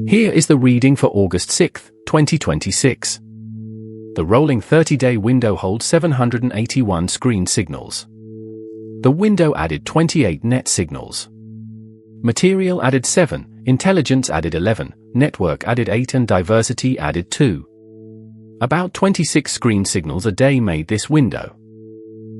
Here is the reading for August 6, 2026. The rolling 30-day window holds 781 screen signals. The window added 28 net signals. Material added 7, Intelligence added 11, Network added 8 and Diversity added 2. About 26 screen signals a day made this window.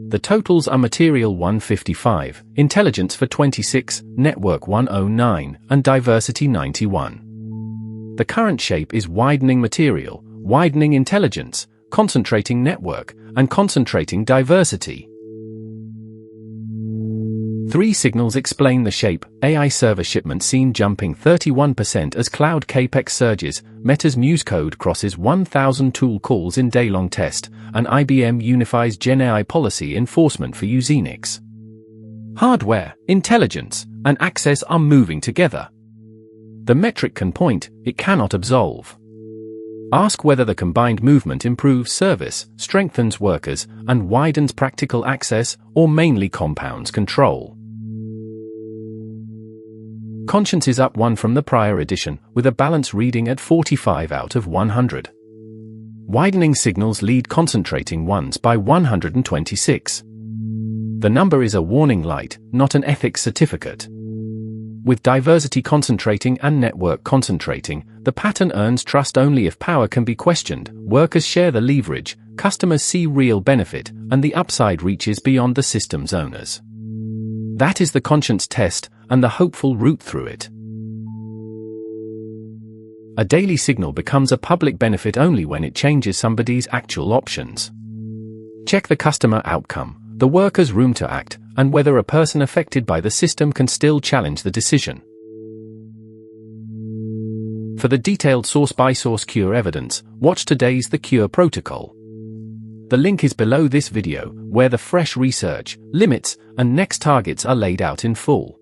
The totals are Material 155, Intelligence for 26, Network 109, and Diversity 91. The current shape is widening Material, widening Intelligence, concentrating Network, and concentrating Diversity. 3 signals explain the shape: AI server shipment seen jumping 31% as cloud capex surges, Meta's Muse code crosses 1,000 tool calls in day-long test, and IBM unifies GenAI policy enforcement for Usenix. Hardware, intelligence, and access are moving together. The metric can point, it cannot absolve. Ask whether the combined movement improves service, strengthens workers, and widens practical access, or mainly compounds control. Conscience is up 1 from the prior edition, with a balance reading at 45 out of 100. Widening signals lead concentrating ones by 126. The number is a warning light, not an ethics certificate. With diversity concentrating and network concentrating, the pattern earns trust only if power can be questioned, workers share the leverage, customers see real benefit, and the upside reaches beyond the system's owners. That is the conscience test, and the hopeful route through it. A daily signal becomes a public benefit only when it changes somebody's actual options. Check the customer outcome, the worker's room to act, and whether a person affected by the system can still challenge the decision. For the detailed source-by-source Cure evidence, watch today's The Cure Protocol. The link is below this video, where the fresh research, limits, and next targets are laid out in full.